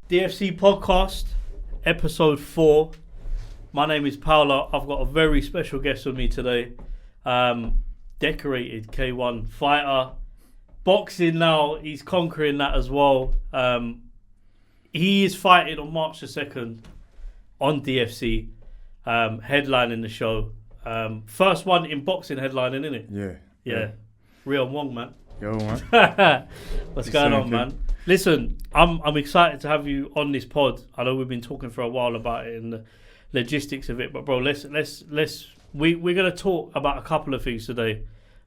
DFC podcast, episode 4. My name is Paulo. I've got a very special guest with me today. Decorated K1 fighter. Boxing now, he's conquering that as well. He is fighting on March the 2nd on DFC, headlining the show. First one in boxing headlining, isn't it? Yeah. Reon Wong, man. Yo, man. What's going on, man? Listen, I'm excited to have you on this pod. I know we've been talking for a while about it and the logistics of it, but bro, we're gonna talk about a couple of things today.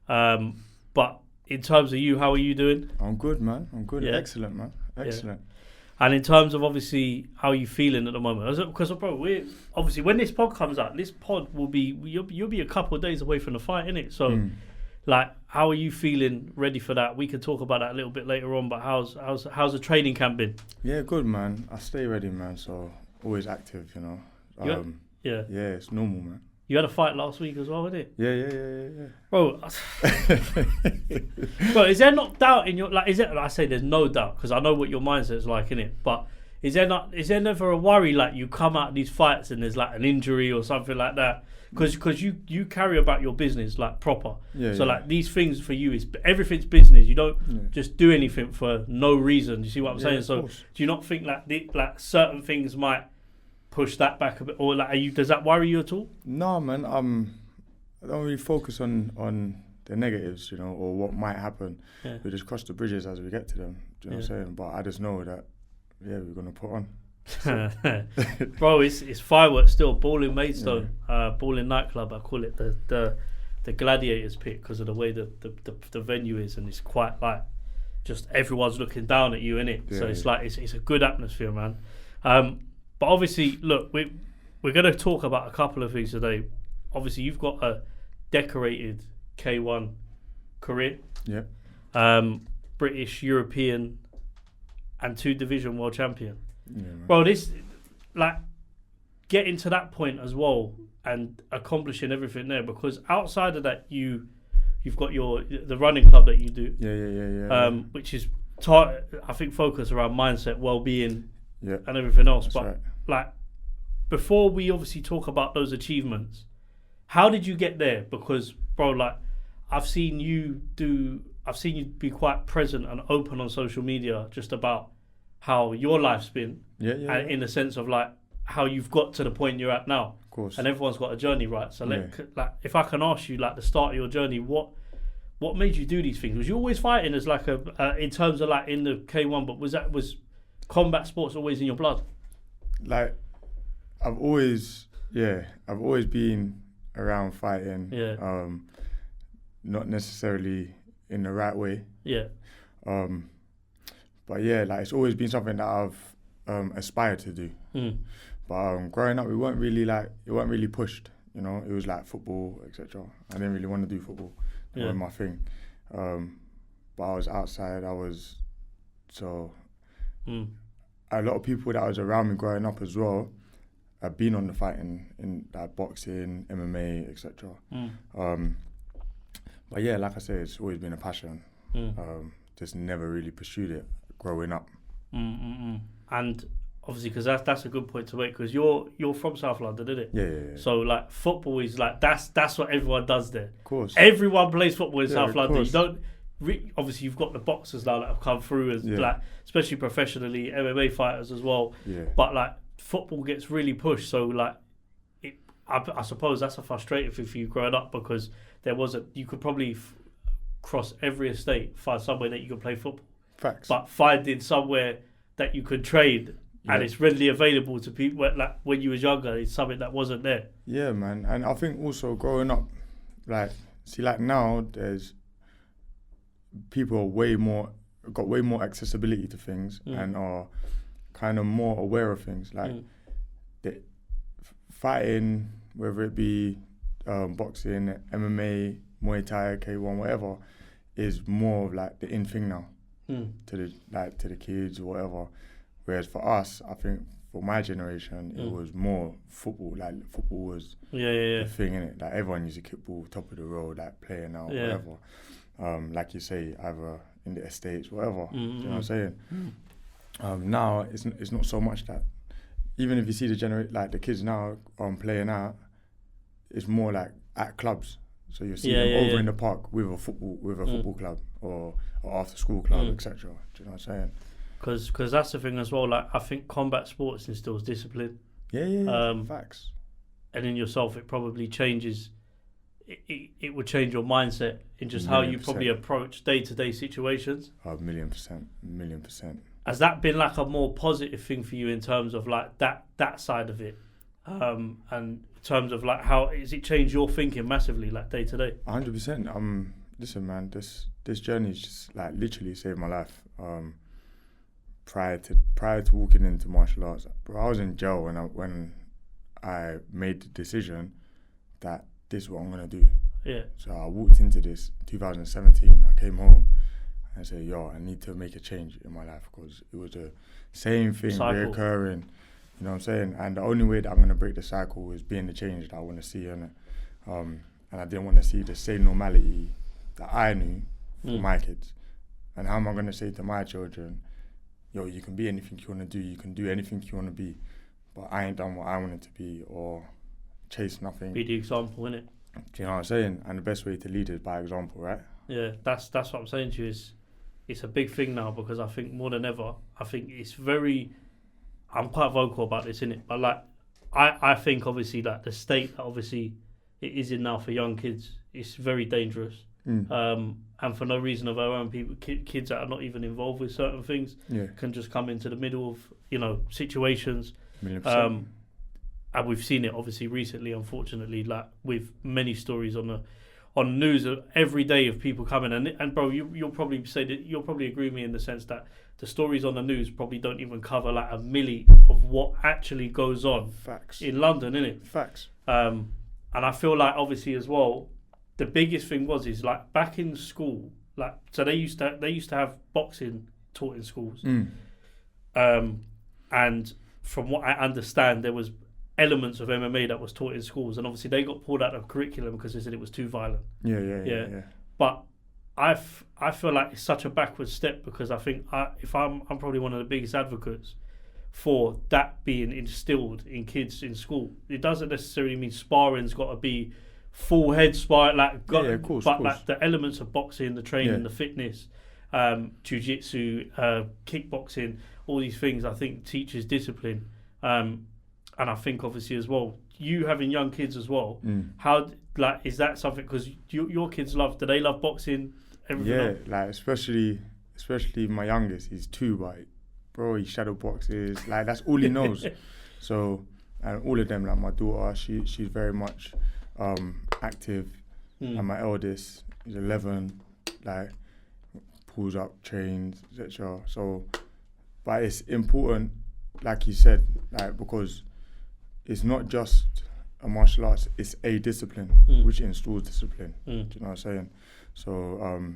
But in terms of you, how are you doing? I'm good, man. I'm good. Yeah. Excellent, man. Excellent. Yeah. And in terms of obviously how you feeling at the moment, because bro, we're obviously when this pod comes out, this pod will be you'll be a couple of days away from the fight, innit? So. Like, how are you feeling ready for that? We can talk about that a little bit later on, but how's the training camp been? Yeah, good, man. I stay ready, man, so always active, you know. Yeah, it's normal, man. You had a fight last week as well, didn't it? Yeah. Bro, is there not doubt in your, like, is it, I say there's no doubt, because I know what your mindset's like, innit? But is there never a worry, like, you come out of these fights and there's, like, an injury or something like that? Because you carry about your business like proper. Like these things for you is everything's business. You don't just do anything for no reason. You see what I'm saying? So do you not think like certain things might push that back a bit, or like does that worry you at all? No, man. I don't really focus on the negatives, you know, or what might happen. Yeah. We just cross the bridges as we get to them. Do you know what I'm saying? But I just know that we're gonna put on. Bro, it's fireworks still. Ball in Maidstone, Ball in nightclub. I call it the Gladiators pit because of the way the venue is, and it's quite like just everyone's looking down at you, innit? So it's like it's a good atmosphere, man. But obviously, look, we're gonna talk about a couple of things today. Obviously, you've got a decorated K1 career. Yeah. British, European, and 2 division world champion. Yeah, bro, this like getting to that point as well and accomplishing everything there, because outside of that you've got the running club that you do, which is I think focus around mindset, well-being, and everything else. That's but right. Like before we obviously talk about those achievements, how did you get there? Because bro, like I've seen you be quite present and open on social media just about how your life's been, and in the sense of like how you've got to the point you're at now. Of course. And everyone's got a journey, right? So like if I can ask you like the start of your journey, what made you do these things? Was you always fighting as like in terms of like in the K1, but was combat sports always in your blood? Like I've always been around fighting. Yeah. Not necessarily in the right way. Yeah. But yeah, like it's always been something that I've aspired to do. But growing up, it weren't really pushed. You know, it was like football, etc. I didn't really want to do football. That was my thing. But I was outside. A lot of people that was around me growing up as well have been on the fighting in like boxing, MMA, etc. But yeah, like I said, it's always been a passion. Just never really pursued it growing up. And obviously, because that's a good point to make, because you're from South London, isn't it? Yeah. So like football is like that's what everyone does there. Of course. Everyone plays football in South London. Course. You don't. Obviously, you've got the boxers now that have come through as like, especially professionally, MMA fighters as well. Yeah. But like football gets really pushed. So like, I suppose that's a frustrating thing for you growing up, because you could probably cross every estate, find somewhere that you could play football. Facts. But finding somewhere that you could trade and it's readily available to people, like when you was younger, it's something that wasn't there. Yeah, man. And I think also growing up, like now there's people are got way more accessibility to things and are kind of more aware of things. Like fighting, whether it be boxing, MMA, Muay Thai, K1, whatever, is more of like the in thing now to the kids or whatever. Whereas for us, I think for my generation, it was more football. Like football was the thing, innit? Like everyone used to kick ball top of the road, like playing out, whatever. Like you say, either in the estates, whatever. You know what I'm saying? Now it's not so much that. Even if you see the kids now playing out, it's more like at clubs. So you see them over in the park with a football club or after school club, etc. Do you know what I'm saying? Because that's the thing as well. Like, I think combat sports instills discipline. Yeah. Facts. And in yourself, it probably changes. It would change your mindset in just how you probably approach day-to-day situations. 1,000,000%. Has that been like a more positive thing for you in terms of like that side of it, and in terms of like how has it changed your thinking massively, like day to day? 100%. Listen, man, this journey's just like literally saved my life. Prior to walking into martial arts, bro, I was in jail when I made the decision that this is what I'm gonna do. Yeah. So I walked into this 2017. I came home. I said, yo, I need to make a change in my life because it was the same thing reoccurring. You know what I'm saying? And the only way that I'm going to break the cycle is being the change that I want to see in it. And I didn't want to see the same normality that I knew for my kids. And how am I going to say to my children, yo, you can be anything you want to do. You can do anything you want to be. But I ain't done what I wanted to be or chase nothing. Be the example, innit? Do you know what I'm saying? And the best way to lead is by example, right? Yeah, that's what I'm saying to you is it's a big thing now because I think more than ever, I think it's very, I'm quite vocal about this, innit? But like, I think obviously that the state that obviously it is in now for young kids, it's very dangerous. And for no reason of our own, kids that are not even involved with certain things can just come into the middle of, situations. 1,000,000%. And we've seen it obviously recently, unfortunately, like with many stories on the news every day of people coming and bro, you'll probably say that you'll probably agree with me in the sense that the stories on the news probably don't even cover like a milli of what actually goes on. Facts. In London, innit? Facts. And I feel like obviously as well, the biggest thing is like back in school, like so they used to have boxing taught in schools, and from what I understand, there was elements of MMA that was taught in schools, and obviously they got pulled out of curriculum because they said it was too violent. Yeah. But I feel like it's such a backward step because I think I'm probably one of the biggest advocates for that being instilled in kids in school. It doesn't necessarily mean sparring's got to be full head spar, of course, like the elements of boxing, the training, the fitness, jiu-jitsu, kickboxing, all these things I think teaches discipline. And I think obviously as well, you having young kids as well, how like is that something? Because your kids do they love boxing? Everything like especially my youngest, he's 2, but bro, he shadow boxes. Like that's all he knows. So and all of them, like my daughter, she's very much active, and my eldest is 11, like pulls up, trains, etc. So, but it's important, like you said, like because it's not just a martial arts, it's a discipline, which installs discipline. Do you know what I'm saying? So,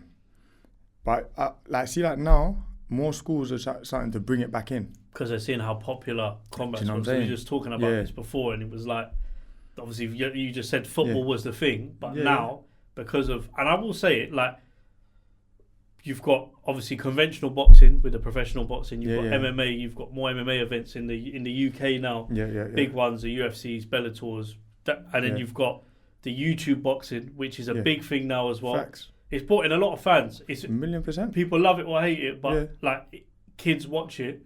but like now, more schools are starting to bring it back in. Because they're seeing how popular combat sports is. So we were just talking about this before, and it was like, obviously, you just said football was the thing, but now, because of, and I will say it, like, you've got obviously conventional boxing with the professional boxing. You've got MMA. You've got more MMA events in the UK now. Big ones, the UFCs, Bellators, and then you've got the YouTube boxing, which is a big thing now as well. Facts. It's brought in a lot of fans. It's 1,000,000%. People love it or hate it, but like kids watch it.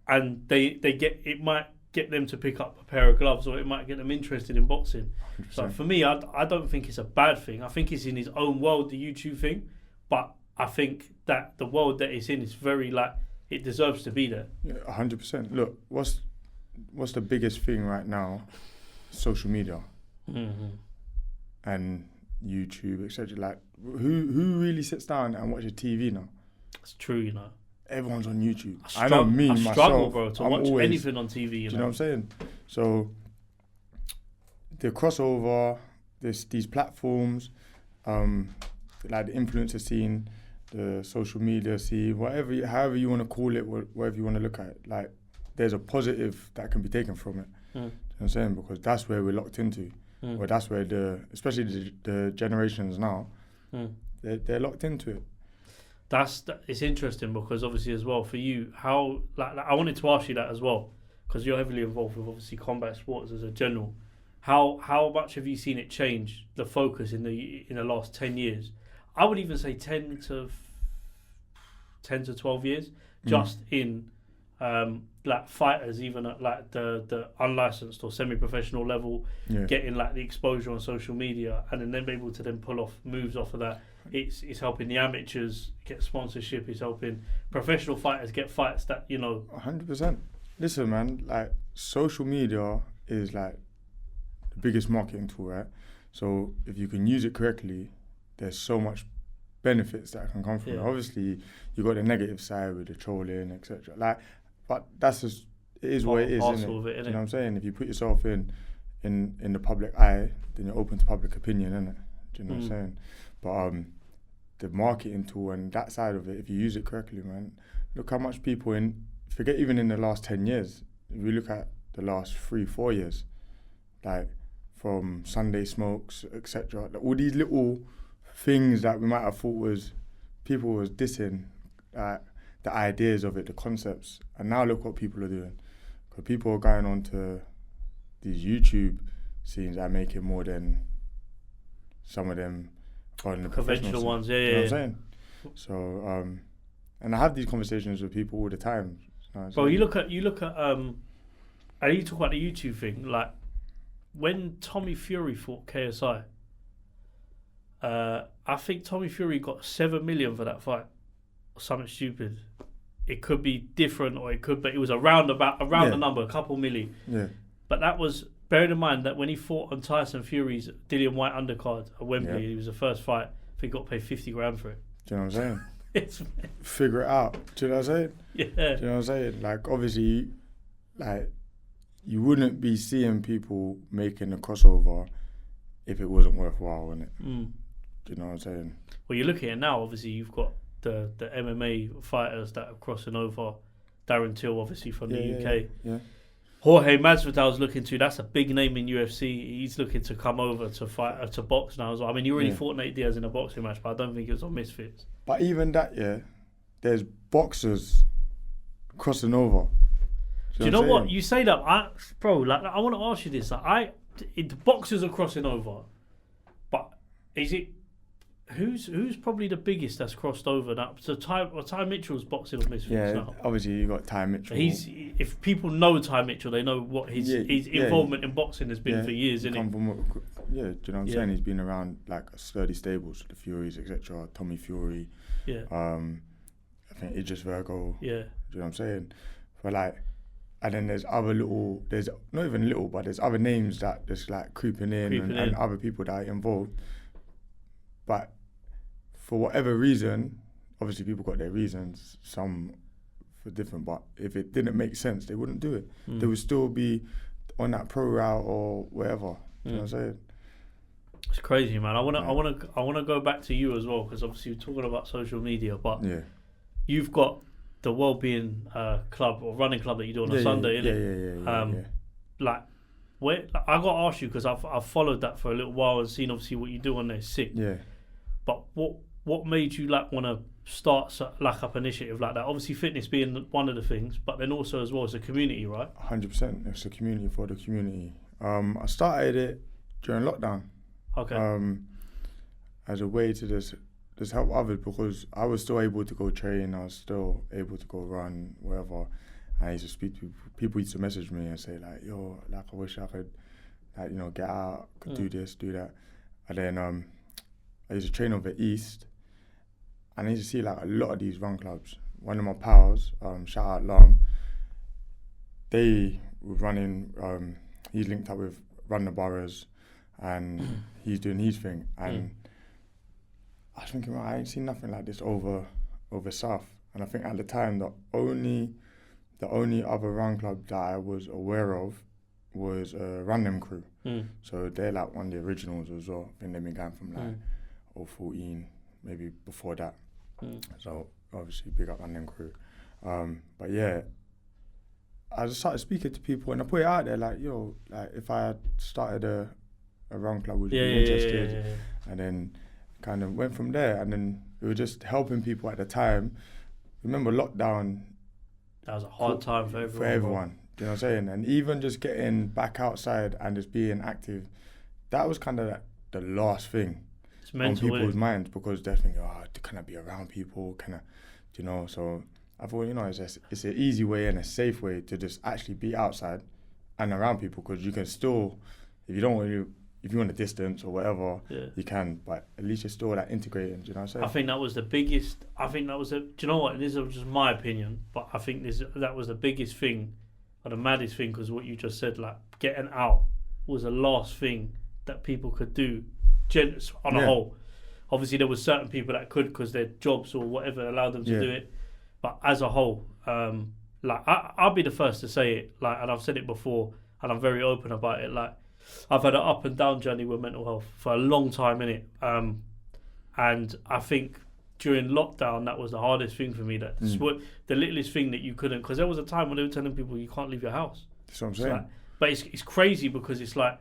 And they get it might get them to pick up a pair of gloves, or it might get them interested in boxing. 100%. So for me, I don't think it's a bad thing. I think it's in his own world, the YouTube thing, but I think that the world that it's in is very it deserves to be there. 100%. Look, what's the biggest thing right now? Social media and YouTube, etc. Like, who really sits down and watches TV now? It's true, Everyone's on YouTube. I know me, myself. I struggle, bro, to watch anything on TV. Do you know what I'm saying? So the crossover, these platforms, like the influencer scene, the social media scene, however you want to call it, whatever you want to look at it, like there's a positive that can be taken from it. You know what I'm saying? Because that's where we're locked into. Or that's where especially the generations now, they're locked into it. It's interesting because obviously as well for you, how like I wanted to ask you that as well because you're heavily involved with obviously combat sports as a general. How much have you seen it change the focus in the last 10 years? I would even say 10 to 12 years, just in like fighters, even at like the unlicensed or semi-professional level, getting like the exposure on social media, and then them able to then pull off moves off of that. It's helping the amateurs get sponsorship. It's helping professional fighters get fights that 100%. Listen, man, like social media is like the biggest marketing tool, right? So if you can use it correctly, there's so much benefits that can come from it. Obviously, you got the negative side with the trolling, etc. Like, but that's just it is what it is, isn't it? You know what I'm saying? If you put yourself in the public eye, then you're open to public opinion, isn't it? Do you know what I'm saying? But the marketing tool and that side of it, if you use it correctly, man, look how much people forget even in the last 10 years, if you look at the last 3-4 years, like from Sunday smokes, etc., all these little things that we might have thought was people was dissing, the ideas of it, the concepts, and now look what people are doing. Because people are going on to these YouTube scenes that are making more than some of them on the conventional ones. You know what I'm saying? So, and I have these conversations with people all the time. Bro, you look at, and you talk about the YouTube thing, like when Tommy Fury fought KSI, I think Tommy Fury got 7 million for that fight, or something stupid. It could be different, or it was around the number, a couple million. Yeah. But that was, bearing in mind that when he fought on Tyson Fury's Dillian White undercard at Wembley, it was the first fight, I think he got paid 50 grand for it. Do you know what I'm saying? Figure it out. Do you know what I'm saying? Yeah. Do you know what I'm saying? Like, obviously, like, you wouldn't be seeing people making a crossover if it wasn't worthwhile, innit? Do you know what I'm saying? Well, you look at it now, obviously, you've got the MMA fighters that are crossing over. Darren Till, obviously, from the UK. Yeah. Jorge Masvidal's looking to, that's a big name in UFC. He's looking to come over to fight, to box now as well. I mean, he already fought Nate Diaz in a boxing match, but I don't think it was on Misfits. But even that, there's boxers crossing over. Do you know what? You say that, I want to ask you this. Like, the boxers are crossing over, but is it who's probably the biggest that's crossed over now? So Ty Mitchell's boxing on Misfits now. Obviously you got Ty Mitchell. If people know Ty Mitchell, they know what his involvement in boxing has been for years, isn't it? Do you know what I'm saying? He's been around like sturdy stables, the Furies, etc. Tommy Fury. Yeah. I think Idris Virgo. Yeah. Do you know what I'm saying? But like, and then there's other there's not even little, but there's other names that just like creeping in and other people that are involved. But for whatever reason, obviously people got their reasons, some for different, but if it didn't make sense, they wouldn't do it. They would still be on that pro route or whatever. You know what I'm saying? It's crazy, man. I wanna go back to you as well, because obviously you're talking about social media, but you've got the Wellbeing Club or running club that you do on a Sunday, innit? Like, where I got to ask you, because I've followed that for a little while and seen obviously what you do on there, sick. Yeah. But what made you like want to start like up initiative like that? Obviously fitness being one of the things, but then also as well as a community, right? 100%. It's a community for the community. I started it during lockdown. Okay. As a way to just help others, because I was still able to go train, I was still able to go run, wherever. I used to speak to people. People used to message me and say like, yo, like I wish I could, like, get out, could do this, do that. And then I used to train over East, and I used to see like a lot of these run clubs. One of my pals, shout out Lam, they were running, he's linked up with Run the Boroughs, and he's doing his thing. And I was thinking, I ain't seen nothing like this over South. And I think at the time, the only other run club that I was aware of was Run Them Crew. So they're like one of the originals as well. I think they've been going from like 2014, maybe before that. So obviously big up Run Them Crew. But yeah, I just started speaking to people, and I put it out there like, yo, like if I had started a run club, would you be interested? And then kind of went from there, and then we were just helping people at the time. Remember lockdown. That was a hard time for everyone. For everyone. Do you know what I'm saying? And even just getting back outside and just being active, that was kind of like the last thing on people's minds, because they're thinking, oh, can I be around people? Can I, you know? So I thought, you know, it's an easy way and a safe way to just actually be outside and around people, because you can still, if you want a distance or whatever, you can, but at least you're still like integrating. Do you know what I'm saying? I think that was the biggest. Do you know what? This is just my opinion, but I think that was the biggest thing, or the maddest thing, because what you just said, like getting out, was the last thing that people could do, on a whole. Obviously, there was certain people that could because their jobs or whatever allowed them to do it, but as a whole, like I'll be the first to say it, like, and I've said it before, and I'm very open about it, like. I've had an up and down journey with mental health for a long time, innit? And I think during lockdown, that was the hardest thing for me. The littlest thing that you couldn't, because there was a time when they were telling people you can't leave your house. That's what I'm saying. But it's crazy, because it's like,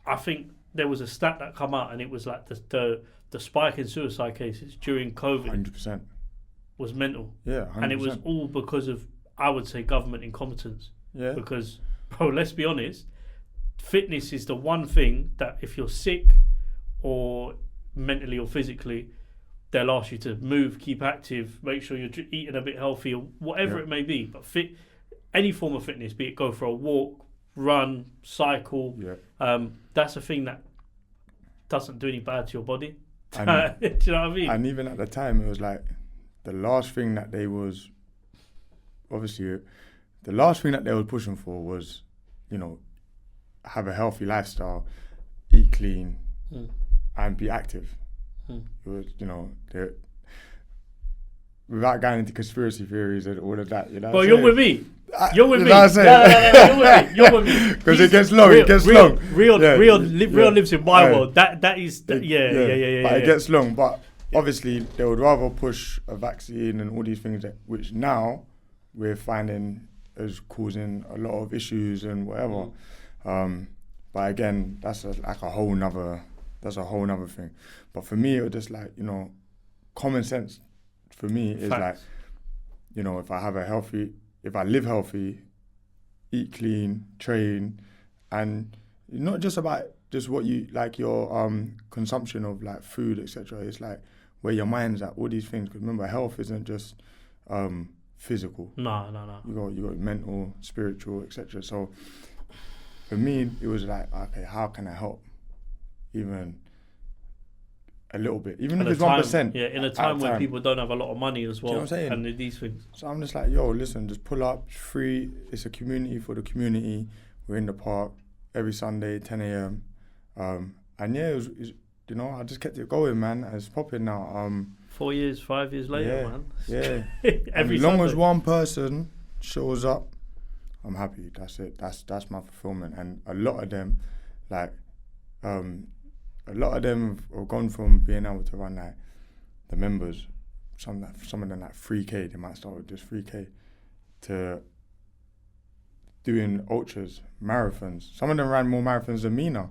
I think there was a stat that come out, and it was like the spike in suicide cases during COVID 100% was mental. Yeah, 100%. And it was all because of, I would say, government incompetence. Yeah. Because, bro, let's be honest, fitness is the one thing that if you're sick or mentally or physically, they'll ask you to move, keep active, make sure you're eating a bit healthy, or whatever it may be. But any form of fitness, be it go for a walk, run, cycle, that's a thing that doesn't do any bad to your body. Do you know what I mean? And even at the time, it was like the last thing that they was pushing for was, you know, have a healthy lifestyle, eat clean, and be active. It was, you know, without going into conspiracy theories and all of that, you know. But you're with me. You're with me. No, you're with me. Because it gets long. Reon lives in my world. That is, But it gets long. But obviously, they would rather push a vaccine and all these things which now we're finding is causing a lot of issues and whatever. But again, that's a whole nother thing. But for me, it was just like, you know, common sense for me is like, you know, if I live healthy, eat clean, train, and not just about just what you like your consumption of like food, etc. It's like where your mind's at, all these things. Because remember, health isn't just physical. No. You got mental, spiritual, etc. So for me, it was like, okay, how can I help? Even a little bit, even if it's 1%. Yeah, in a time when people don't have a lot of money as well. Do you know what I'm saying? And these things. So I'm just like, yo, listen, just pull up, it's free. It's a community for the community. We're in the park every Sunday, 10 a.m. And yeah, it was, you know, I just kept it going, man. And it's popping now. 4 years, 5 years later, man. Yeah. As long as one person shows up, I'm happy. That's it. That's my fulfillment. And a lot of them, like, have gone from being able to run like the members, some of them like 3K. They might start with just 3K to doing ultras, marathons. Some of them ran more marathons than me now.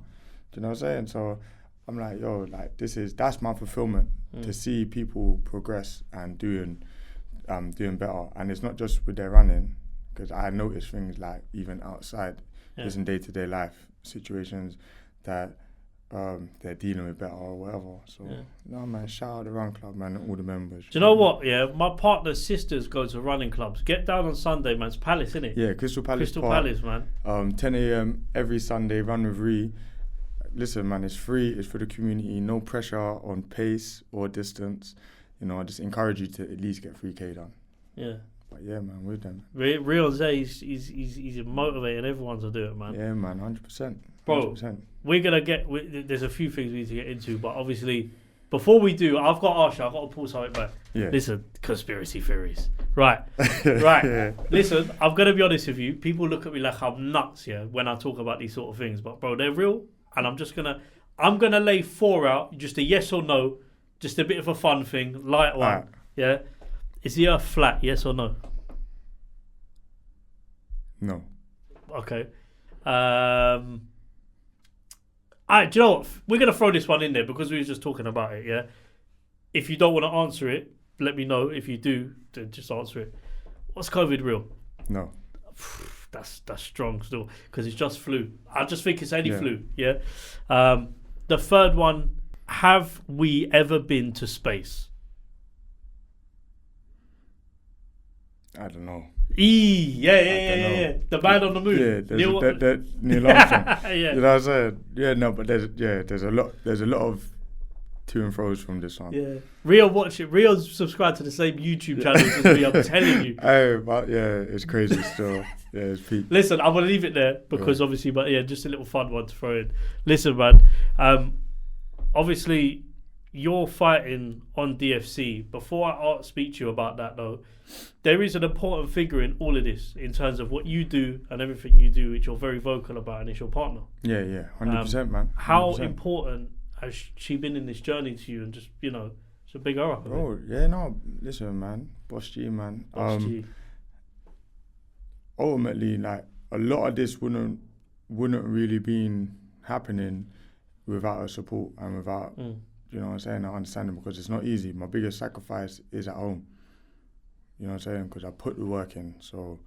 Do you know what I'm saying? So I'm like, yo, like that's my fulfillment, to see people progress and doing better. And it's not just with their running, because I notice things like even outside, just in day-to-day life situations that they're dealing with better or whatever. So no, man, shout out the run club, man, and all the members. Do you know what? Yeah, my partner's sisters go to running clubs. Get down on Sunday, man. It's Palace, isn't it? Yeah, Crystal Palace. Crystal Palace, man. 10 a.m. every Sunday. Run with Ree. Listen, man, it's free. It's for the community. No pressure on pace or distance. You know, I just encourage you to at least get 3K done. Yeah. But yeah, man, with them. Reon's there. He's motivating everyone to do it, man. Yeah, man, 100%. Bro, we're gonna there's a few things we need to get into, but obviously, before we do, I've got to ask you. I've got to pull something back. Yeah. Listen, conspiracy theories. Right. Yeah. Listen, I'm gonna be honest with you. People look at me like I'm nuts, when I talk about these sort of things. But bro, they're real, and I'm gonna lay 4 out, just a yes or no, just a bit of a fun thing, light one. Right. Yeah. Is the Earth flat? Yes or no? No. Okay. Do you know what? We're going to throw this one in there because we were just talking about it, yeah? if you don't want to answer it, let me know. If you do, then just answer it. What's COVID real? No. That's strong still, because it's just flu. I just think it's any Yeah. flu. Yeah. The third one: have we ever been to space? I don't know. Yeah. The man on the moon. Yeah, there's Neil Armstrong. Yeah. You know what I'm saying? Yeah, no, but there's a lot of to and fro's from this one. Yeah. Rio watch it. Rio's subscribed to the same YouTube channels as me. I'm telling you. Hey, but yeah, it's crazy still. Yeah, it's peak. Listen, I'm gonna leave it there because obviously, but yeah, just a little fun one to throw in. Listen, man. Obviously, you're fighting on DFC. Before I speak to you about that, though, there is an important figure in all of this in terms of what you do and everything you do, which you're very vocal about, and it's your partner. Yeah, 100%, man. 100%. How important has she been in this journey to you? And just, so big her up. Oh, yeah, no, listen, man. Boss G, man. Boss G. Ultimately, like, a lot of this wouldn't really been happening without her support and without, you know what I'm saying, I understand it, because it's not easy. My biggest sacrifice is at home. You know what I'm saying? Because I put the work in. So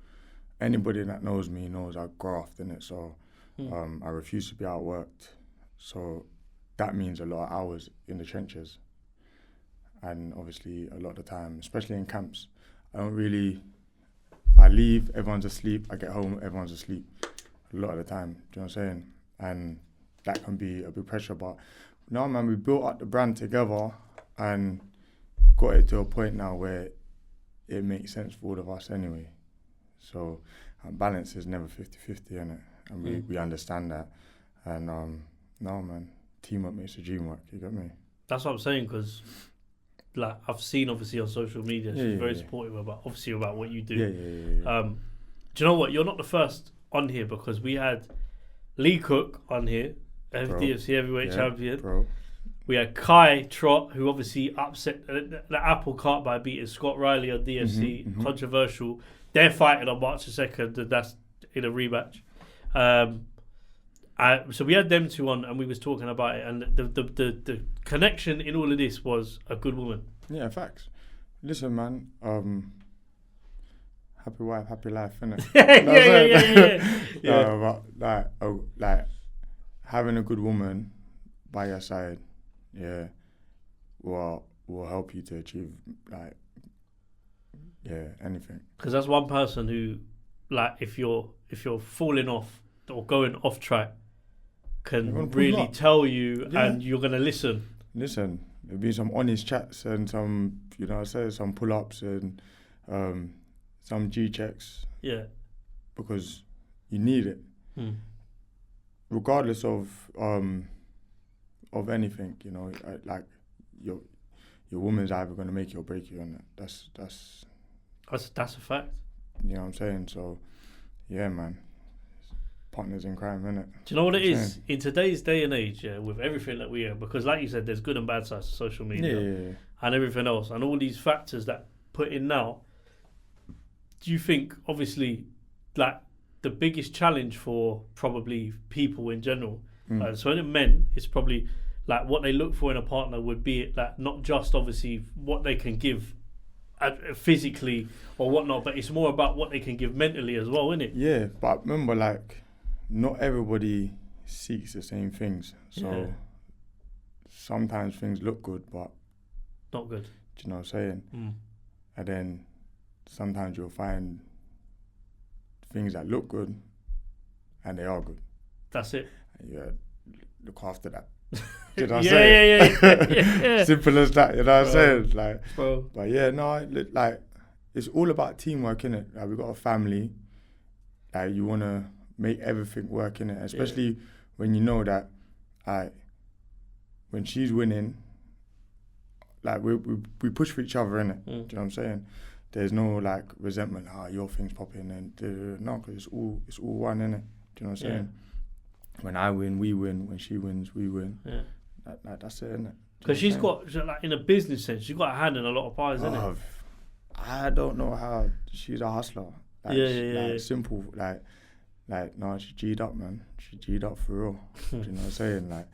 anybody that knows me knows I graft in it. So I refuse to be outworked. So that means a lot of hours in the trenches. And obviously a lot of the time, especially in camps, I leave, everyone's asleep. I get home, everyone's asleep a lot of the time. Do you know what I'm saying? And that can be a big pressure. But no, man, we built up the brand together and got it to a point now where it makes sense for all of us anyway. So balance is never 50-50, innit? And we understand that. And no, man, teamwork makes the dream work, you got me? That's what I'm saying, because like I've seen obviously on social media, she's very supportive about what you do. Yeah. Do you know what? You're not the first on here, because we had Lee Cook on here, DFC heavyweight champion. Bro. We had Kai Trott, who obviously upset the apple cart by beating Scott Riley on DFC. Controversial. They're fighting on March the 2nd, and that's in a rematch. So we had them two on, and we was talking about it, and the connection in all of this was a good woman. Yeah, facts. Listen, man. Happy wife, happy life, innit? Yeah. But like having a good woman by your side, will help you to achieve anything. Because that's one person who, like, if you're falling off or going off track, can really tell you, and you're gonna listen. Listen, there'll be some honest chats and some, some pull-ups and some G-checks. Yeah. Because you need it. Regardless of anything, like your woman's either gonna make you or break you, and that's a fact. You know what I'm saying? So, yeah, man. Partners in crime, innit? Do you know what it is? In today's day and age, with everything that we have, because like you said, there's good and bad sides to social media and everything else, and all these factors that put in now, do you think, obviously, like, the biggest challenge for probably people in general, so in men, it's probably like what they look for in a partner would be that not just obviously what they can give physically or whatnot, but it's more about what they can give mentally as well, isn't it? Yeah, but remember, like, not everybody seeks the same things. So sometimes things look good, but not good. Do you know what I'm saying? And then sometimes you'll find things that look good and they are good. That's it. And you look after that. You know what I'm saying? Yeah. Simple as that, you know what I'm saying? Like, bro. But yeah, no, like, it's all about teamwork, innit? Like, we've got a family. Like, you want to make everything work, innit? Especially when you know that, when she's winning, like, we push for each other, innit? Do you know what I'm saying? There's no, like, resentment, your thing's popping, and no, because it's all one, innit? Do you know what I'm saying? When I win, we win. When she wins, we win. Yeah. That's it, innit? Because she's got, like, in a business sense, she's got a hand in a lot of pies, innit? I don't know how. She's a hustler. Like, simple. Like, no, she G'd up, man. She G'd up for real. Do you know what I'm saying? Like,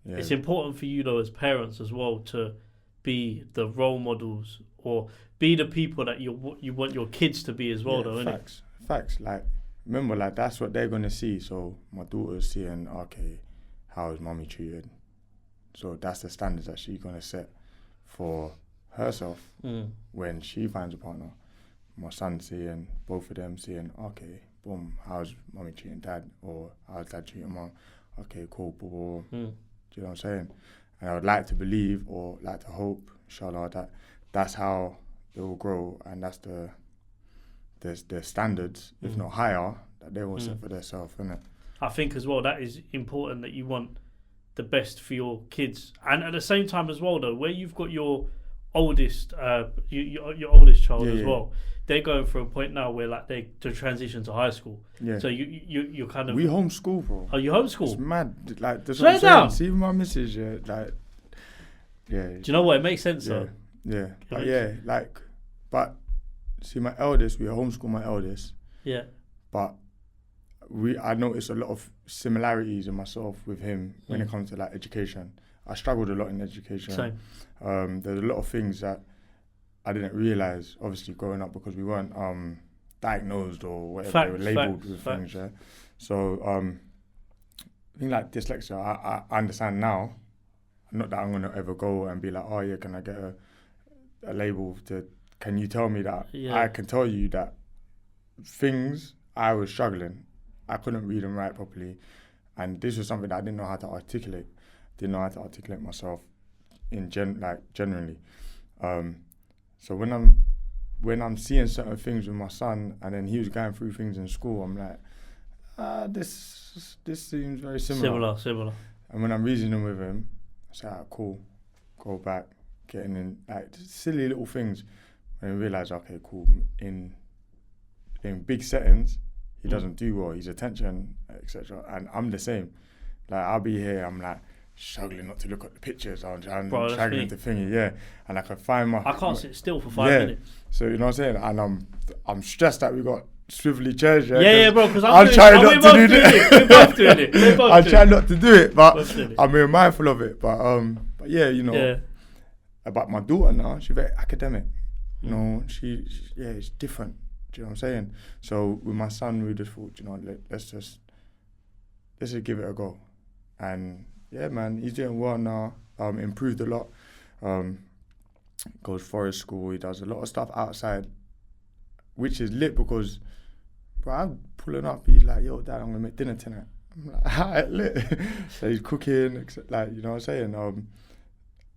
Yeah. It's important for you though as parents as well to be the role models or be the people that you want your kids to be as well, though, innit? Facts. Like, remember, like, that's what they're gonna see. So my daughter's seeing, okay, how is mommy treated? So that's the standards that she's gonna set for herself when she finds a partner. My son's seeing, both of them seeing, okay, boom, how's mommy treating dad? Or how's dad treating mom? Okay, cool, boom. Do you know what I'm saying? And I would like to believe or like to hope, inshallah, that that's how they will grow, and that's the standards, if not higher, that they will set for themselves, innit? I think as well that is important, that you want the best for your kids, and at the same time as well though, where you've got your oldest your oldest child as well, they're going through a point now where like they to transition to high school. Yeah. So you kind of, we homeschool, bro. Oh, you homeschool? It's mad. Like, that's what I'm saying. See my missus, like, yeah. Do you know what? It makes sense though. Yeah. But see, my eldest, we homeschool my eldest. Yeah. But I noticed a lot of similarities in myself with him when it comes to like education. I struggled a lot in education. Same. There's a lot of things that I didn't realise, obviously, growing up, because we weren't diagnosed or whatever, they were labelled with things, yeah. So I think like dyslexia, I understand now. Not that I'm gonna ever go and be like, oh yeah, can I get a label to? Can you tell me that? Yeah. I can tell you that things I was struggling. I couldn't read and write properly, and this was something that I didn't know how to articulate. Didn't know how to articulate myself generally. So when I'm seeing certain things with my son, and then he was going through things in school, I'm like, this seems very similar. Similar. And when I'm reasoning with him, I say, cool, go back, getting in like silly little things, and I realise, okay, cool. In big settings, he doesn't do well. He's attention, etc. And I'm the same. Like, I'll be here, I'm like struggling not to look at the pictures. I'm struggling to thingy, yeah. And I can find I can't sit still for 5 minutes. So you know what I'm saying? And I'm stressed that we got swivelly chairs. Yeah, bro. Because I'm trying not to do it. We're both doing it. I'm trying not to do it, but I'm very mindful of it. But yeah, you know. Yeah. About my daughter now, she's very academic. You know, she it's different. Do you know what I'm saying? So with my son, we just thought, you know, let's just give it a go. And yeah, man, he's doing well now. Improved a lot. Goes forest school. He does a lot of stuff outside, which is lit because, bro, I'm pulling up. He's like, yo, dad, I'm gonna make dinner tonight. I'm like, alright, lit. So he's cooking, like, you know what I'm saying?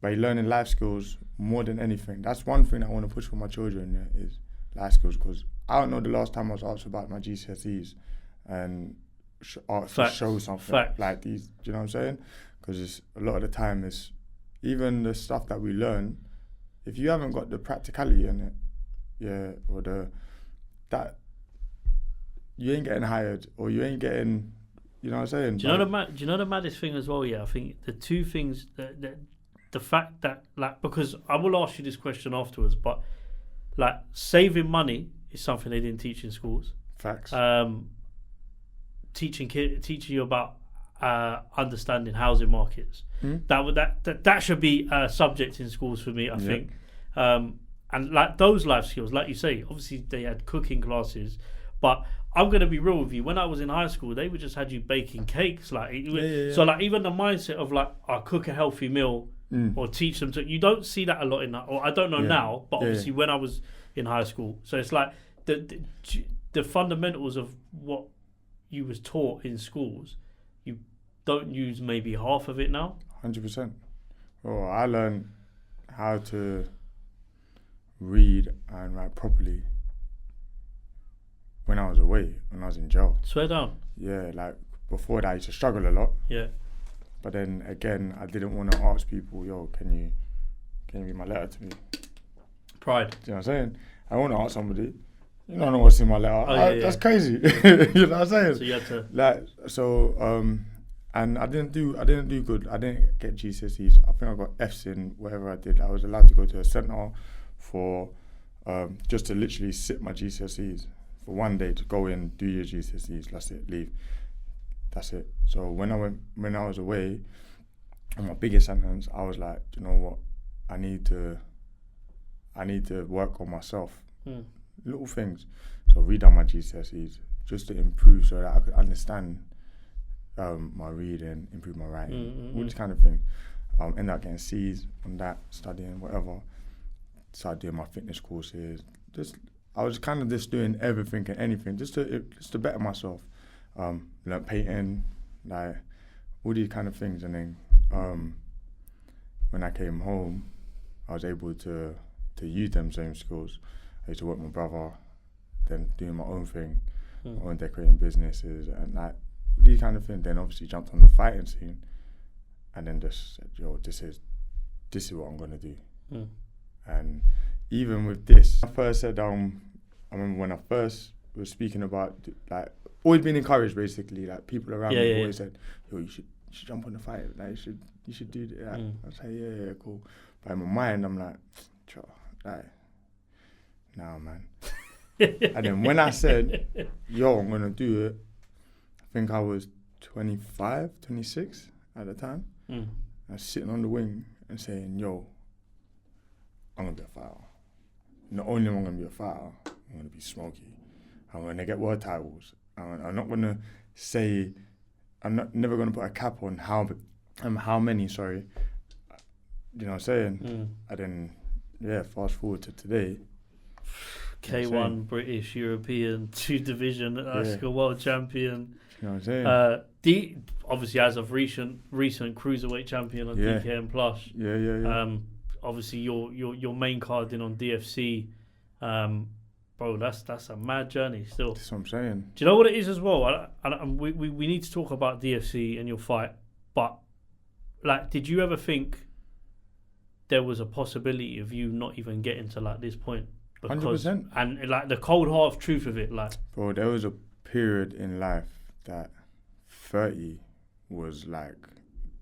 But he's learning life skills more than anything. That's one thing I want to push for my children, is life skills, because I don't know the last time I was asked about my GCSEs and asked to show something like these. Do you know what I'm saying? Because a lot of the time it's even the stuff that we learn, if you haven't got the practicality in it, or that you ain't getting hired, or you ain't getting, you know what I'm saying? Do you know the maddest thing as well? Yeah, I think the two things that the fact that, like, because I will ask you this question afterwards, but like saving money is something they didn't teach in schools. Facts. Teaching you about understanding housing markets. That should be a subject in schools for me, I think. And like those life skills, like you say, obviously they had cooking classes, but I'm gonna be real with you. When I was in high school, they would just had you baking cakes, like so. Like even the mindset of like, I cook a healthy meal or teach them to. You don't see that a lot in that, or I don't know now, but obviously when I was in high school, so it's like the fundamentals of what you was taught in schools, you don't use maybe half of it now. 100%. Well, I learned how to read and write properly when I was away, when I was in jail. Swear down. Yeah, like before that I used to struggle a lot. Yeah. But then again, I didn't want to ask people, yo, can you read my letter to me? Pride. Do you know what I'm saying? I want to ask somebody, you don't know what's in my letter. That's crazy. You know what I'm saying? So you had to and I didn't do good. I didn't get GCSEs. I think I got Fs in whatever I did. I was allowed to go to a centre for just to literally sit my GCSEs for one day, to go in, do your GCSEs, that's it, leave. That's it. So when I was away, And my biggest sentence, I was like, you know what, I need to work on myself. Little things. So redone my GCSEs just to improve so that I could understand my reading, improve my writing, all this kind of thing. Ended up getting C's on that, studying, whatever. Started doing my fitness courses. I was kind of just doing everything and anything just to better myself. Learned painting, like all these kind of things. And then when I came home, I was able to use them same skills. I used to work with my brother, then doing my own thing, my own decorating businesses, and like these kind of things. Then obviously jumped on the fighting scene, and then just said, "Yo, this is what I'm gonna do." And even with this, I first said, I remember when I first was speaking about, like, always been encouraged basically, like people around me always said, "Yo, you should jump on the fight, like you should do that." I was like, yeah, cool. But in my mind, I'm like, nah, man. And then when I said, yo, I'm gonna do it, I think I was 25, 26 at the time. I was sitting on the wing and saying, yo, I'm gonna be a fighter. Not only am I gonna be a fighter, I'm gonna be smoky. I'm gonna get world titles. I'm not gonna say, never gonna put a cap on how many, sorry. You know what I'm saying? And then, fast forward to today. K1, British, European, 2 division, world champion. You know what I'm saying? Obviously, as of recent cruiserweight champion on DKM Plus. Yeah. Obviously, your main card in on DFC. Bro, that's a mad journey still. That's what I'm saying. Do you know what it is as well? We need to talk about DFC and your fight, but like, did you ever think there was a possibility of you not even getting to like this point? 100%. And like the cold hard truth of it, like, bro, there was a period in life that 30 was like,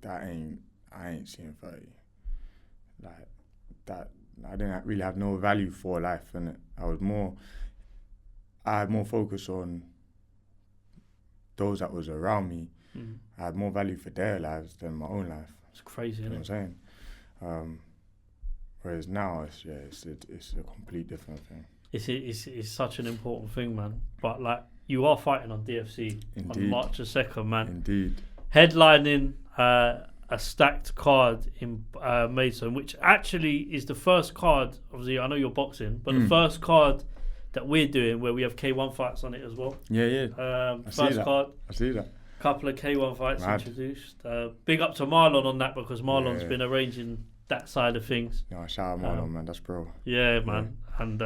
I ain't seeing 30. Like that, I didn't really have no value for life, and I had more focus on those that was around me. I had more value for their lives than my own life. It's crazy, you know isn't what I'm saying? Whereas now it's a complete different thing. It's such an important thing, man. But like, you are fighting on DFC on March the 2nd, man. Indeed. Headlining a stacked card in Maidstone, which actually is the first card. Obviously, I know you're boxing, but the first card that we're doing where we have K1 fights on it as well. Yeah. First card. I see that. Couple of K1 fights Mad. Introduced. Big up to Marlon on that, because Marlon's been arranging that side of things. No, shout out Marlon, man. That's bro. Yeah, man. And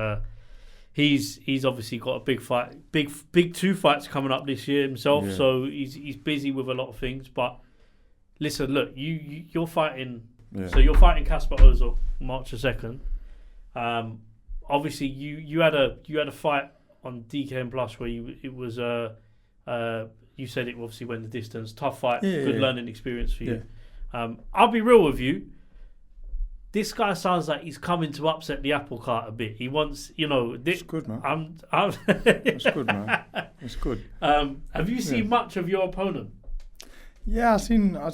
he's obviously got a big fight, big 2 fights coming up this year himself. Yeah. So he's busy with a lot of things. But listen, look, you're fighting. Yeah. So you're fighting Casper Ozil March the 2nd. Obviously you had a fight on DKM Plus where you said it obviously went the distance. Tough fight, good learning experience for you. I'll be real with you. This guy sounds like he's coming to upset the apple cart a bit. He wants, It's good, man. It's good, man. It's good. Have you seen much of your opponent? Yeah, I've seen a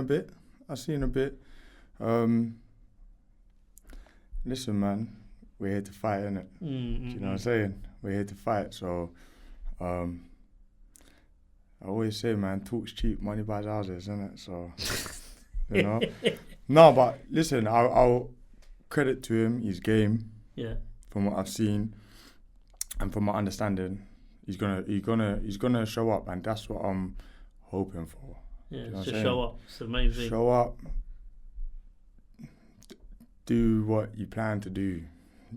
bit. Listen, man, we're here to fight, innit? Do you know what I'm saying? We're here to fight. So, I always say, man, talk's cheap, money buys houses, innit? So, you know. No, but listen, I'll credit to him. He's game. Yeah. From what I've seen, and from my understanding, he's gonna show up, and that's what I'm hoping for. Yeah, you know just show up. It's the main thing. Show up. Do what you plan to do.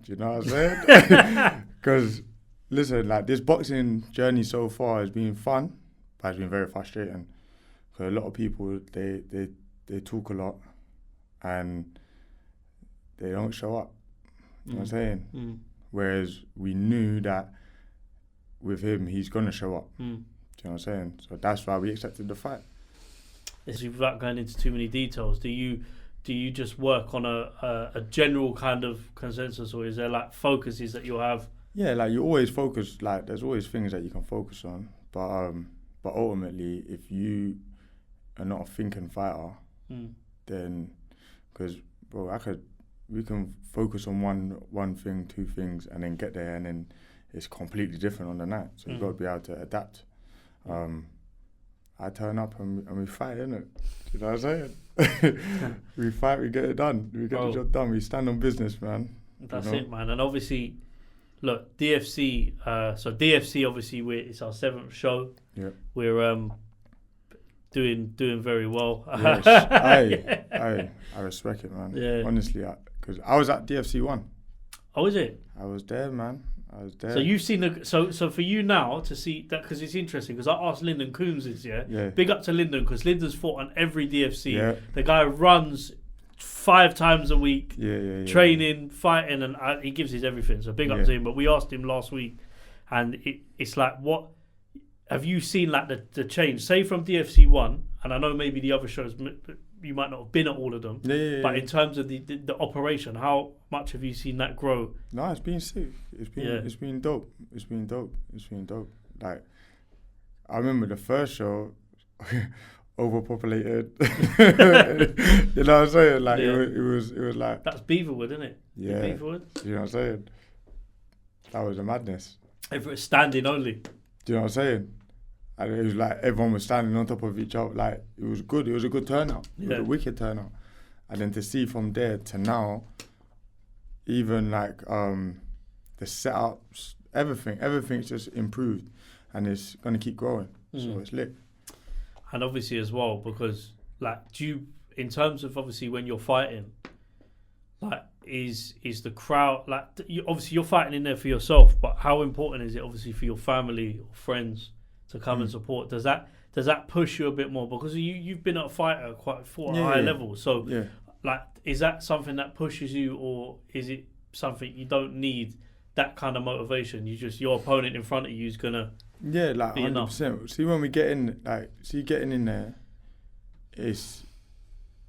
Do you know what I'm saying? Because listen, like, this boxing journey so far has been fun, but it's been very frustrating. Because a lot of people they talk a lot and they don't show up. You know what I'm saying? Whereas we knew that with him, he's gonna show up. Do you know what I'm saying? So that's why we accepted the fight. Without going into too many details, do you just work on a general kind of consensus, or is there like focuses that you'll have? Yeah, like you always focus, like there's always things that you can focus on, but ultimately if you are not a thinking fighter, then, because bro, we can focus on one thing, two things, and then get there, and then it's completely different on the night. So you've got to be able to adapt. I turn up and we fight, innit? You know what I'm saying? We fight, we get it done. We get the job done. We stand on business, man. That's it, man. And obviously, look, DFC. So DFC, obviously, it's our 7th show. Yeah. We're doing very well. Yes. I respect it, man. Yeah. Honestly, because I was at DFC1. Oh, is it? I was there, man. I was there. So you've seen so for you now to see that, because it's interesting, because I asked Lyndon Coombs this, yeah. Big up to Lyndon, because Lyndon's fought on every DFC. Yeah. The guy runs 5 times a week, training, fighting, and he gives his everything. So big up to him. But we asked him last week, and it's like, what have you seen, like the change? Say from DFC1, and I know maybe the other shows you might not have been at all of them, but in terms of the operation, how much have you seen that grow? No, it's been sick. It's been dope. It's been dope. Like, I remember the first show, overpopulated. You know what I'm saying? Like it was like, that's Beaverwood, isn't it? Yeah. Beaverwood. You know what I'm saying? That was a madness. If it was standing only. Do you know what I'm saying? And it was like everyone was standing on top of each other. Like, it was good. It was a good turnout. It was a wicked turnout. And then to see from there to now, even like the setups, everything's just improved, and it's gonna keep growing. So it's lit. And obviously as well, because like, in terms of obviously when you're fighting, like, is the crowd, like, obviously you're fighting in there for yourself, but how important is it obviously for your family or friends to come and support? Does that push you a bit more, because you've been a fighter quite a high level? So like, is that something that pushes you, or is it something you don't need that kind of motivation? Your opponent in front of you is gonna like be 100%. Enough. See, when we get in, like, getting in there, it's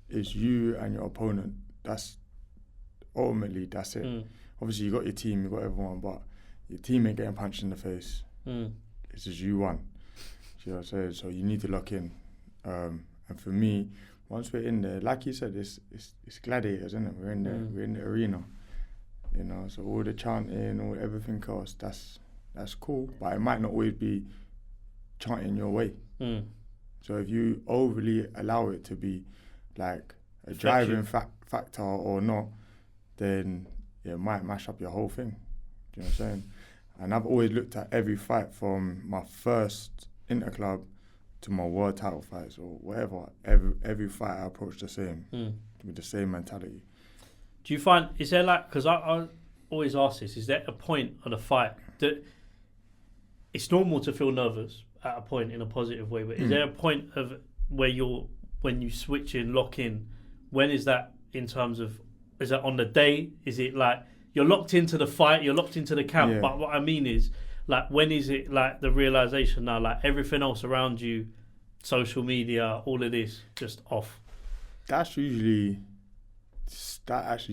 you and your opponent. Ultimately that's it. Obviously you got your team, you got everyone, but your team ain't getting punched in the face. It's just you one. You know what I'm saying? So you need to lock in. And for me, once we're in there, like you said, it's gladiators, isn't it? We're in there, we're in the arena. You know, so all the chanting, all everything else, that's cool, but it might not always be chanting your way. So if you overly allow it to be like a driving factor or not, then it might mash up your whole thing. Do you know what I'm saying? And I've always looked at every fight, from my first interclub to my world title fights or whatever. Every fight I approach the same, with the same mentality. Do you find, is there like, because I always ask this, is there a point on a fight that it's normal to feel nervous at a point in a positive way, but is there a point of where when you switch in, lock in, when is that, in terms of, is that on the day? Is it like you're locked into the fight, you're locked into the camp? Yeah. But what I mean is, like, when is it like the realization now, like everything else around you, social media, all of this, just off? That actually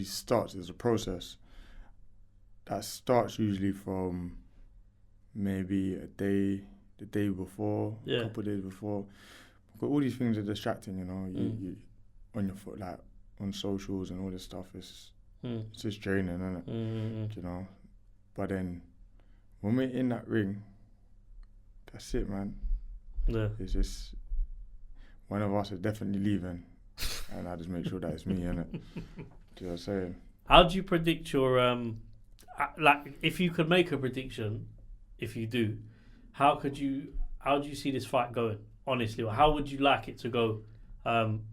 starts as a process. That starts usually from maybe the day before, a couple of days before. Because all these things are distracting, you know. You on your foot, like on socials and all this stuff, it's just draining, isn't it? You know. But then when we're in that ring, that's it, man. Yeah. It's just one of us is definitely leaving, and I just make sure that it's me, innit? Do you know what I'm saying? How do you predict your like, if you could make a prediction, if you do, how do you see this fight going, honestly, or how would you like it to go?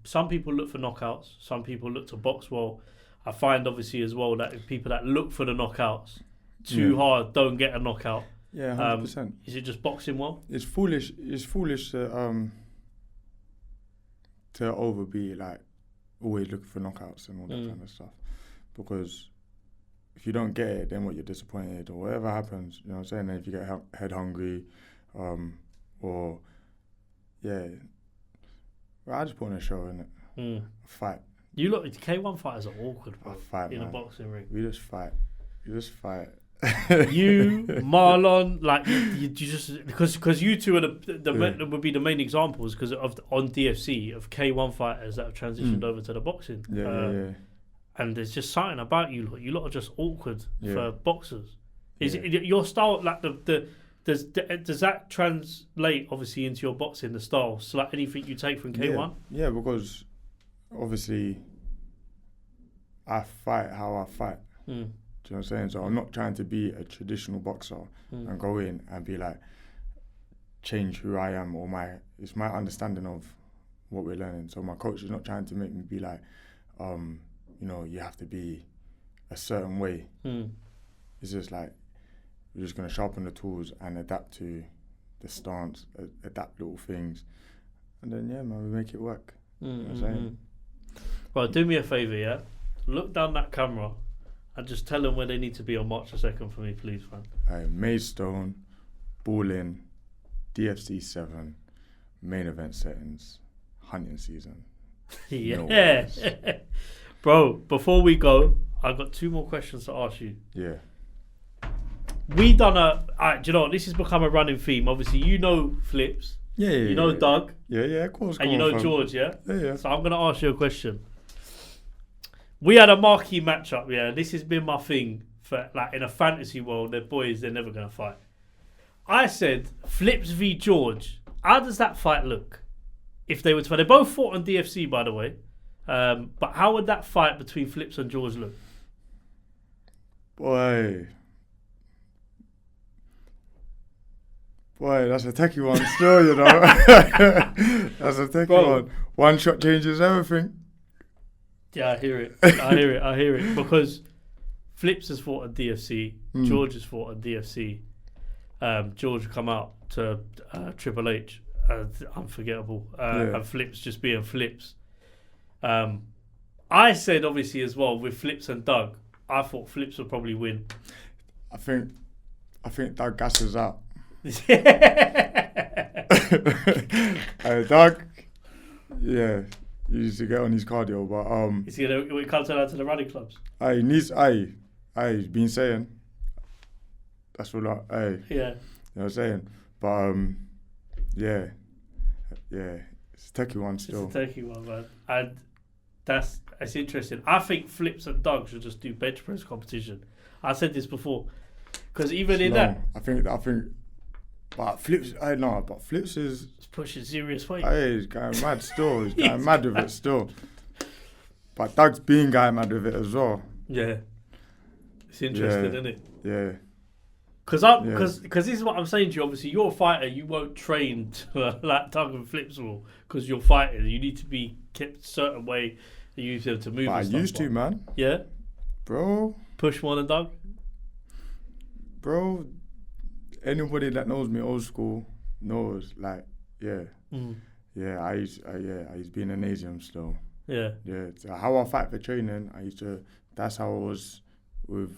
Some people look for knockouts, some people look to box well. I find obviously as well that people that look for the knockouts too hard don't get a knockout. Yeah, 100%. Is it just boxing well? It's foolish. It's foolish to overbe, like, always looking for knockouts and all that kind of stuff. Because if you don't get it, then what, you're disappointed or whatever happens. You know what I'm saying? And if you get head hungry, or well, I just put on a show, innit? A fight. You look, K1 fighters are awkward, bro. A fight, in man. A boxing ring. We just fight. You just fight. You, Marlon, like you just because you two are the would be the main examples because of on DFC of K1 fighters that have transitioned over to the boxing. And there's just something about you lot. You lot are just awkward for boxers. Is it your style like does that translate obviously into your boxing the style? So like anything you take from K1? Yeah, because obviously I fight how I fight. Do you know what I'm saying? So I'm not trying to be a traditional boxer and go in and be like change who I am or it's my understanding of what we're learning. So my coach is not trying to make me be like, you have to be a certain way. It's just like we're just gonna sharpen the tools and adapt to the stance, adapt little things, and then we make it work. You know what I'm saying? Well, do me a favour, yeah. Look down that camera and just tell them where they need to be on March the 2nd for me, please, man. Maidstone, Ball-In, DFC7, main event settings, hunting season. Yeah. Bro, before we go, I've got 2 more questions to ask you. Yeah. We done do you know what? This has become a running theme. Obviously, you know Flips. Yeah. You know Doug. Yeah, of course. And you know George, yeah? Yeah. So I'm going to ask you a question. We had a marquee matchup, yeah. This has been my thing for like in a fantasy world. They're boys, they're never gonna fight. I said Flips v George. How does that fight look? If they were to fight, they both fought on DFC, by the way. But how would that fight between Flips and George look? Boy, that's a techie one still, you know. That's a techie one. One shot changes everything. Yeah, I hear it. Because Flips has fought at DFC, George has fought at DFC. George come out to Triple H, unforgettable. And Flips just being Flips. I said obviously as well with Flips and Doug, I thought Flips would probably win. I think Doug gasses out. Doug, he needs to get on his cardio, but is he gonna come to the running clubs? He's been saying. That's what you know what I'm saying? But it's a techie one still. It's a techie one, man. And that's interesting. I think Flips and Doug should just do bench press competition. I said this before. Because even in that I think but Flips is pushing serious weight. He's going mad still. He's going mad with it still. But Doug's being going mad with it as well. Yeah. It's interesting, isn't it? Yeah. Because this is what I'm saying to you. Obviously, you're a fighter. You won't train to like Doug and Flips will because you're fighting. You need to be kept a certain way. You need to move. But I used to, man. Yeah. Bro. Push more than Doug. Bro. Anybody that knows me old school knows, like, I used to be in the gymnasium still. Yeah. So how I fight for training, that's how I was with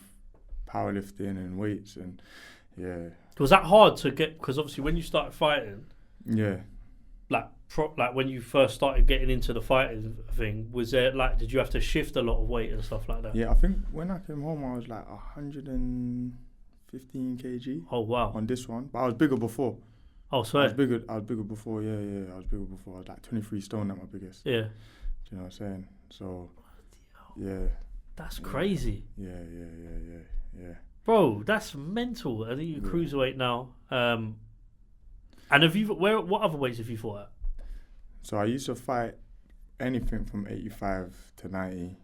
powerlifting and weights and Was that hard to get? Because obviously when you started fighting, like when you first started getting into the fighting thing, was there did you have to shift a lot of weight and stuff like that? Yeah, I think when I came home I was like 115 kg. Oh wow! On this one, but I was bigger before. Oh, swear. I was bigger before. Yeah. I was bigger before. I was like 23 stone at my biggest. Yeah. Do you know what I'm saying? So, That's crazy. Yeah. Bro, that's mental. I think you're cruiserweight now. And what other weights have you fought at? So I used to fight anything from 85 to 90.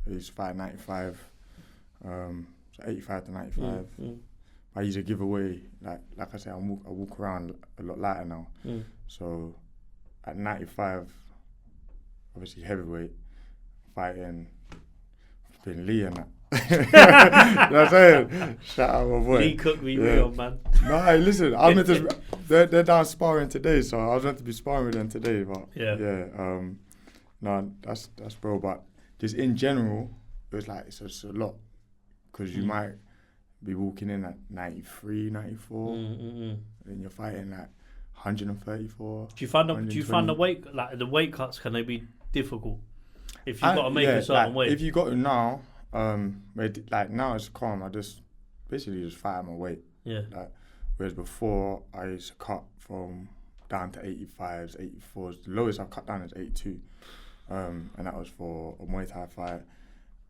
I used to fight 95. So 85 to 95. I used to give away, like I said, I walk around a lot lighter now. So at 95, obviously heavyweight, fighting been Lee and that. You know what I'm saying? Shout out my boy. Lee cooked me real, man. No, hey, listen, I meant to. They're down sparring today, so I was meant to be sparring with them today. But no, that's bro. But just in general, it was like it's a lot because you might be walking in at 93, 94, and you're fighting like 134. Do you find the weight the weight cuts, can they be difficult if you've got to make a certain weight? If you got to now, now it's calm. I just basically just fighting my weight. Yeah. Like, whereas before I used to cut from down to 85s, 84s. The lowest I've cut down is 82, and that was for a Muay Thai fight,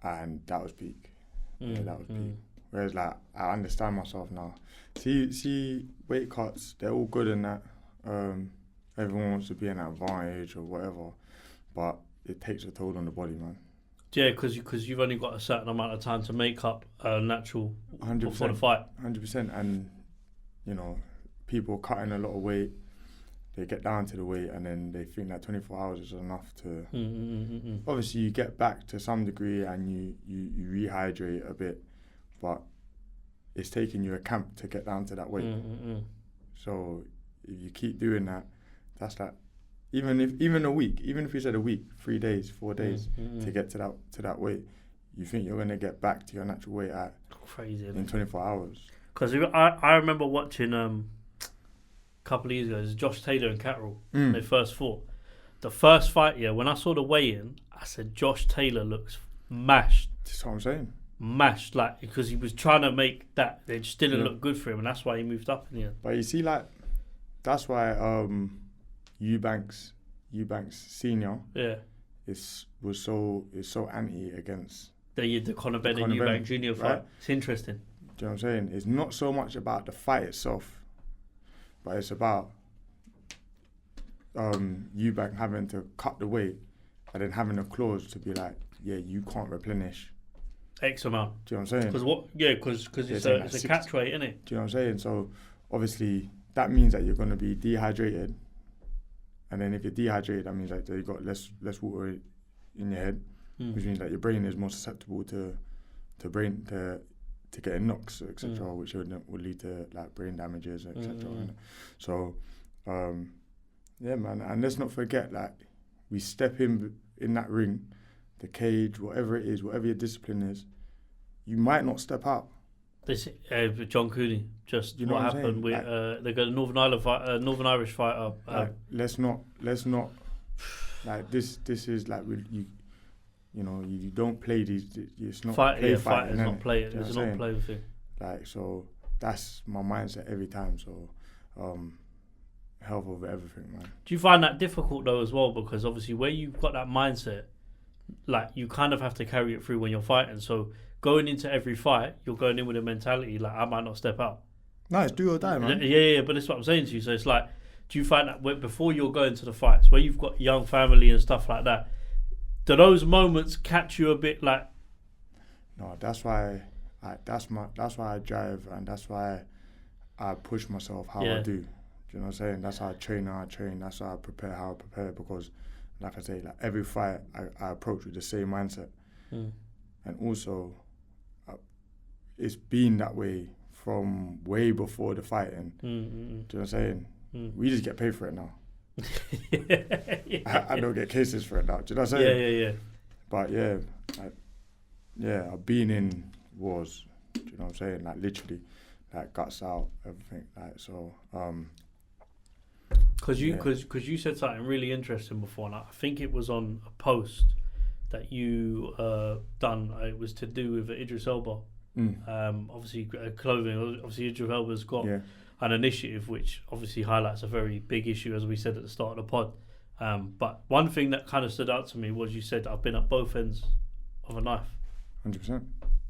and that was peak. Yeah, that was peak. Whereas like I understand myself now. See, weight cuts, they're all good in that. Everyone wants to be an advantage or whatever, but it takes a toll on the body, man. Yeah, because you've only got a certain amount of time to make up natural 100%, before the fight. 100%, and you know, people cutting a lot of weight, they get down to the weight and then they think that 24 hours is enough to. Obviously, you get back to some degree and you rehydrate a bit, but it's taking you a camp to get down to that weight. So if you keep doing that, that's like even if you said a week, 3 days, 4 days to get to that weight, you think you're gonna get back to your natural weight at crazy in 24 hours. Because I remember watching a couple of years ago, it was Josh Taylor and Catterall when they first fought. The first fight, when I saw the weigh-in, I said Josh Taylor looks mashed. That's what I'm saying. Mashed, like, because he was trying to make that, it just didn't look good for him, and that's why he moved up in the end. But you see, like, that's why Eubanks Senior is so anti against the Conor Bennett Eubanks Junior fight. Right? It's interesting. Do you know what I'm saying? It's not so much about the fight itself, but it's about Eubank having to cut the weight and then having a clause to be like, yeah, you can't replenish X amount. Do you know what I'm saying? Because it's a catch weight, isn't it? Do you know what I'm saying? So obviously that means that you're going to be dehydrated, and then if you're dehydrated, that means that you've got less water in your head, which means that your brain is more susceptible to getting knocks, etc., which would lead to like brain damages, etc. So, yeah, man, and let's not forget, like, we step in that ring, the cage, whatever it is, whatever your discipline is, you might not step out. This John Cooney, just what happened with they got a Northern Irish fighter. Let's not like this is like you don't play these. It's not fighting. It's not play. It's not play thing. Like, so that's my mindset every time. So health over everything, man. Do you find that difficult though as well? Because obviously where you've got that mindset, like, you kind of have to carry it through when you're fighting. So going into every fight, you're going in with a mentality like, I might not step out. No, it's do or die, man. Yeah, but that's what I'm saying to you. So it's like, do you find that before you're going to the fights, where you've got young family and stuff like that, do those moments catch you a bit like? No, that's why I drive, and that's why I push myself how I do. Do you know what I'm saying? That's how I train. That's how I prepare. Because, like I say, like every fight I approach with the same mindset, and also it's been that way from way before the fighting. Do you know what I'm saying? We just get paid for it now. I don't get cases for it now. Do you know what I'm saying? Yeah. But I've been in wars. Do you know what I'm saying? Like, literally, like, guts out, everything. Like, so. Because you said something really interesting before, and I think it was on a post that you done. It was to do with Idris Elba. Obviously, clothing. Obviously, Idris Elba's got an initiative which obviously highlights a very big issue, as we said at the start of the pod. But one thing that kind of stood out to me was you said, I've been at both ends of a knife. 100%.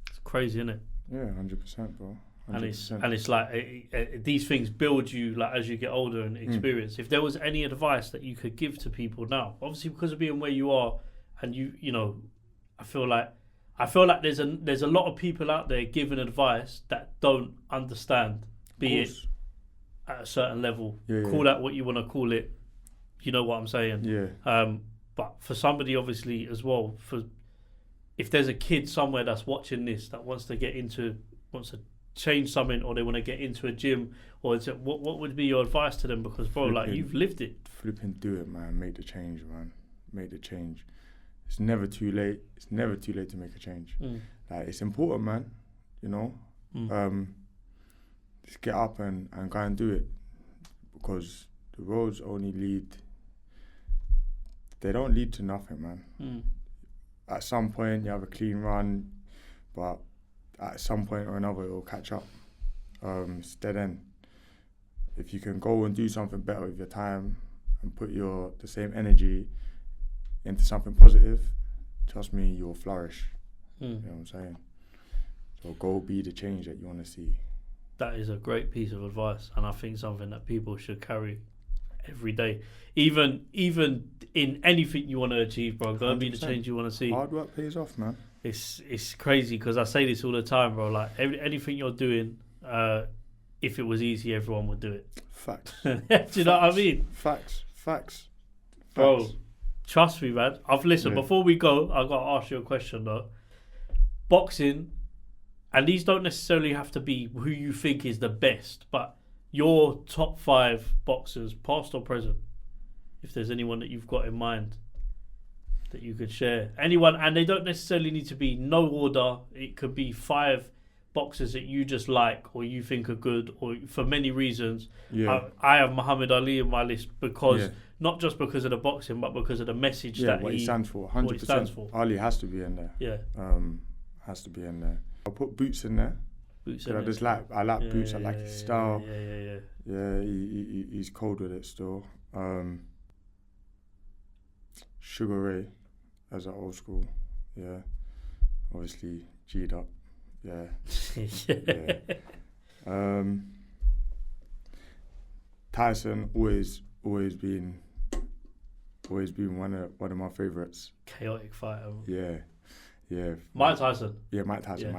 It's crazy, isn't it? Yeah, 100%, bro. 100%. And it's like these things build you, like, as you get older and experience. If there was any advice that you could give to people now, obviously because of being where you are, and you know, I feel like there's a lot of people out there giving advice that don't understand, be it at a certain level. Call that what you want to call it. You know what I'm saying? Yeah. But for somebody, obviously, as well, if there's a kid somewhere that's watching this that wants to change something, or they want to get into a gym, or what would be your advice to them? Because, bro, like, you've lived it. Flipping do it, man. Make the change, man. Make the change. It's never too late. It's never too late to make a change. Like, it's important, man. You know, just get up and go and do it, because the roads only lead. They don't lead to nothing, man. At some point, you have a clean run, but at some point or another it will catch up. It's dead end. If you can go and do something better with your time and put the same energy into something positive, trust me, you'll flourish. You know what I'm saying? So go be the change that you want to see. That is a great piece of advice, and I think something that people should carry every day. Even in anything you want to achieve, bro, go and be the change you want to see. Hard work pays off, man. It's crazy because I say this all the time, bro. Like anything you're doing, if it was easy, everyone would do it. Facts. Do you know what I mean? Facts. Bro, trust me, man. I've listened. Yeah. Before we go, I've got to ask you a question, though. Boxing, and these don't necessarily have to be who you think is the best, but your top 5 boxers, past or present, if there's anyone that you've got in mind that you could share. Anyone, and they don't necessarily need to be no order. It could be 5 boxers that you just like or you think are good, or for many reasons. Yeah. I have Muhammad Ali in my list because not just because of the boxing, but because of the message that what he stands for. 100%. What he stands for. Ali has to be in there. Yeah. Has to be in there. I'll put Boots in there. Boots. I like Boots. I like his style. Yeah. Yeah, he's cold with it still. Sugar Ray, as an old school. Yeah. Obviously G'd up. Yeah. Yeah. Tyson always been one of my favourites. Chaotic fighter. Yeah. Mike Tyson. Yeah, Mike Tyson.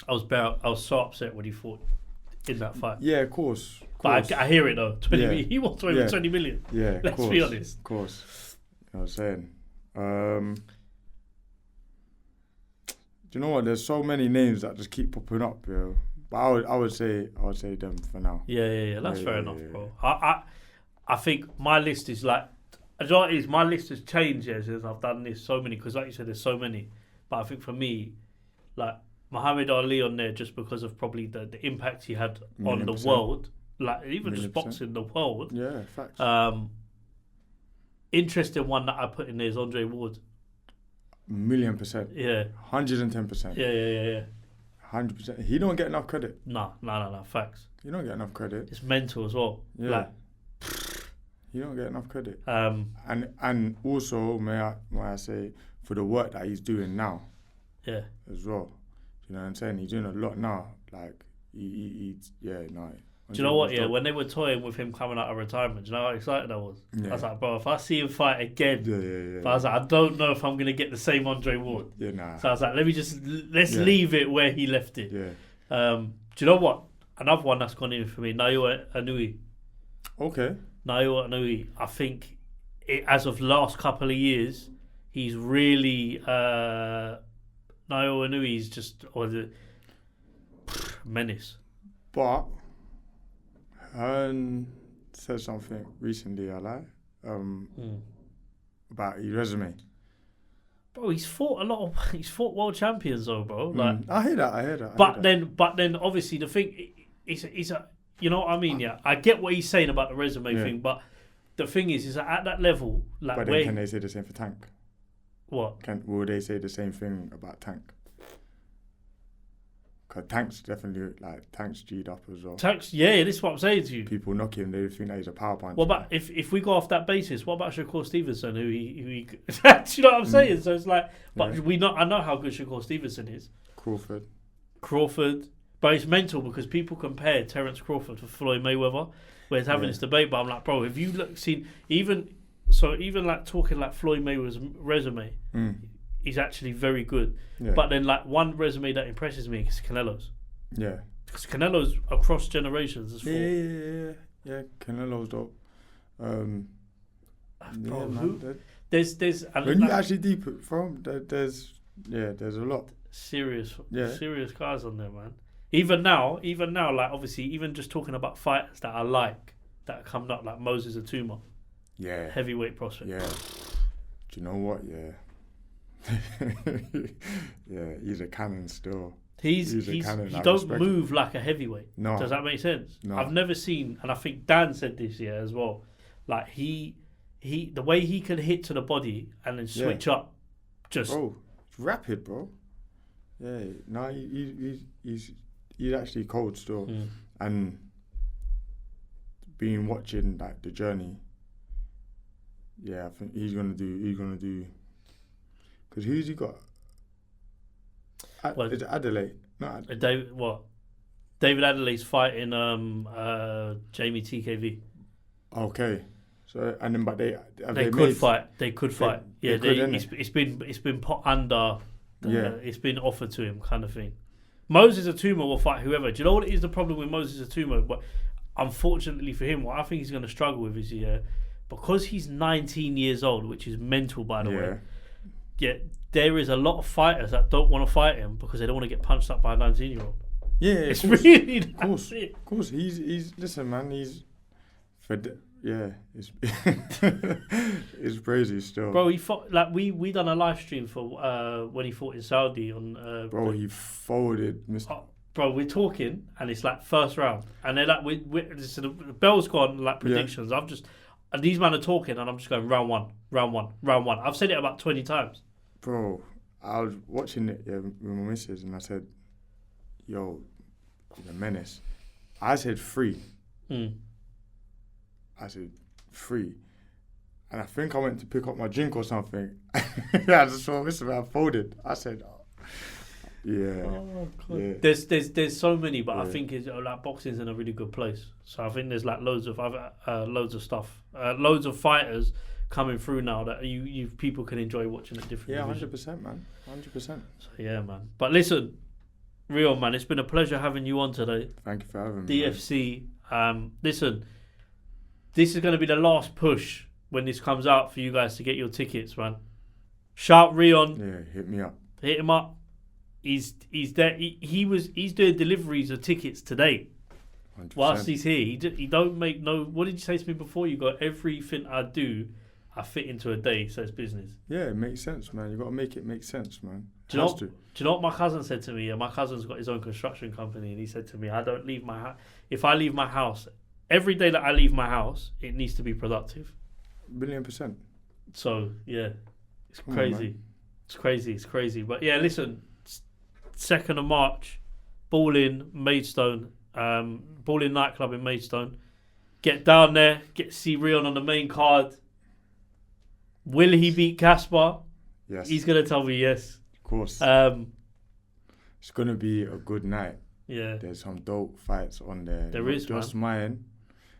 I was so upset when he fought in that fight. Yeah, of course. But I hear it though. 20 million. He wants over 20 million. Yeah, let's be honest. Of course. You know what I'm saying? Do you know what? There's so many names that just keep popping up, yo. But I would say them for now. Yeah. That's fair enough, bro. I think my list is like, my list has changed since I've done this so many, because like you said, there's so many. But I think for me, like Muhammad Ali on there just because of probably the impact he had on the world, like even just boxing the world. Yeah, facts. Interesting one that I put in there is Andre Ward. 1,000,000%. Yeah. 110%. Yeah. 100%. He don't get enough credit. No. Facts. You don't get enough credit. It's mental as well. Yeah. Like, you don't get enough credit. And also, may I say, for the work that he's doing now. Yeah. As well. You know what I'm saying? He's doing a lot now. Like, he's Do you know what? Yeah, when they were toying with him coming out of retirement, do you know how excited I was? Yeah. I was like, bro, if I see him fight again, yeah. But I was like, I don't know if I'm gonna get the same Andre Ward. Yeah, nah. So I was like, let's leave it where he left it. Yeah. Do you know what? Another one that's gone in for me, Naoya Inoue. Okay. Naoya Inoue. I think as of last couple of years, he's really Naoya Inouye's just menace. But Hearn said something recently I like about his resume. Bro, he's fought world champions though, bro. Like I hear that. But then obviously the thing is you know what I mean? Yeah, I get what he's saying about the resume thing, but the thing is that at that level, like, but then can they say the same for Tank? What? Will they say the same thing about Tank? Because Tank's definitely, Tank's G'd up as well. Tank's, yeah, this is what I'm saying to you. People knock him, they think that he's a power puncher. What about, if we go off that basis, what about Shakur Stevenson, who he do you know what I'm saying? So it's like, but I know how good Shakur Stevenson is. Crawford. But it's mental because people compare Terence Crawford to Floyd Mayweather, where it's having this debate, but I'm like, bro, have you seen, even like talking like Floyd Mayweather's resume, he's actually very good. Yeah. But then like one resume that impresses me is Canelo's. Yeah. Because Canelo's across generations as well. Yeah. Canelo's dope. There's when you actually deep it from, there's a lot. Serious guys on there, man. Even now, like obviously, even just talking about fighters that I like that are coming up, like Moses Atuma. Yeah. Heavyweight prospect. Yeah. Do you know what? Yeah. Yeah, he's a cannon still. He's a cannon. He don't move like a heavyweight. No. Does that make sense? No. I've never seen, and I think Dan said this as well. Like the way he can hit to the body and then switch up, just rapid, bro. Yeah, no, he's actually cold still, and been watching like the journey. Yeah, I think he's gonna do. Cause who's he got? Is it Adelaide? No, David Adelaide's fighting Jamie TKV. Okay, so and then but they could fight. They could fight. They could, it's been put under. It's been offered to him, kind of thing. Moses Atuma will fight whoever. Do you know what is the problem with Moses Atuma? But unfortunately for him, what I think he's going to struggle with is because he's 19 years old, which is mental, by the way. Yeah, there is a lot of fighters that don't want to fight him because they don't want to get punched up by a 19-year-old. Yeah, it's really of course. He's listen, man. He's it's it's crazy still. Bro, he fought like we done a live stream for when he fought in Saudi on. Bro, he folded, Mr. Bro, we're talking and it's like first round, and they're like so the bell's gone like predictions. Yeah. And these men are talking, and I'm just going round one. I've said it about 20 times. Bro, I was watching it with my missus, and I said, "Yo, he's a menace." I said 3. I said 3, and I think I went to pick up my drink or something. I just saw Mr. Man folded. I said, "Yeah." Oh, God. Yeah. There's so many, but I think like boxing's in a really good place. So I think there's like loads of stuff, loads of fighters coming through now that you people can enjoy watching at different. Yeah, 100%, man, 100%. So yeah, man. But listen, Reon, man, it's been a pleasure having you on today. Thank you for having me. DFC. Listen, this is going to be the last push when this comes out for you guys to get your tickets, man. Shout Reon. Yeah, hit me up. Hit him up. He's there. He's doing deliveries of tickets today. 100%. Whilst he's here, he don't make no. What did you say to me before? You got everything I do, I fit into a day, so it's business. Yeah, it makes sense, man. You got to make it make sense, man. Do you know what my cousin said to me? Yeah, my cousin's got his own construction company, and he said to me, "I don't leave my house. If I leave my house, every day that I leave my house, it needs to be productive." 1,000,000%. So yeah, it's crazy. It's crazy. But yeah, listen. 2nd of March, Ball in Maidstone, Ball in nightclub in Maidstone. Get down there, get to see Reon on the main card. Will he beat Casper? Yes. He's gonna tell me yes. Of course. It's gonna be a good night. Yeah. There's some dope fights on there. There is, just mine.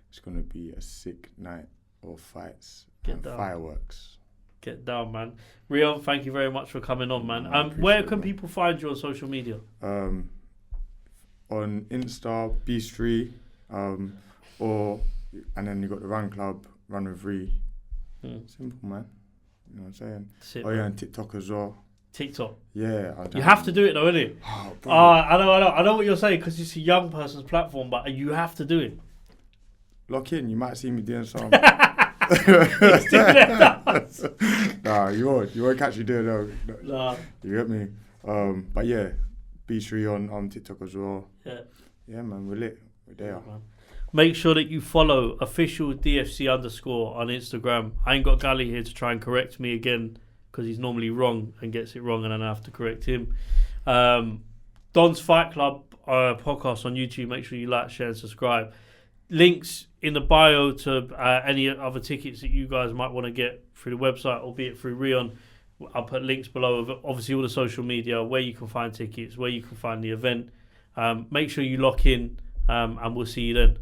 It's gonna be a sick night of fights and fireworks. Get down, man. Reon, thank you very much for coming on, man. Where can people find you on social media? On Insta, Beast3, and then you got the Run Club, Run with Ree. Simple, man. You know what I'm saying? Yeah, and TikTok as well. TikTok. Yeah. You have to do it though, innit? Oh, I know what you're saying because it's a young person's platform, but you have to do it. Lock in. You might see me doing some. Nah, you won't catch me doing no. Nah. You get me? But yeah, B3 on TikTok as well. Yeah, man, we're lit. We're there. Man. Make sure that you follow official DFC _ on Instagram. I ain't got Gally here to try and correct me again because he's normally wrong and gets it wrong, and then I have to correct him. Don's Fight Club podcast on YouTube. Make sure you like, share, and subscribe. Links in the bio to any other tickets that you guys might want to get through the website, albeit through Reon. I'll put links below of obviously all the social media, where you can find tickets, where you can find the event. Make sure you lock in, and we'll see you then.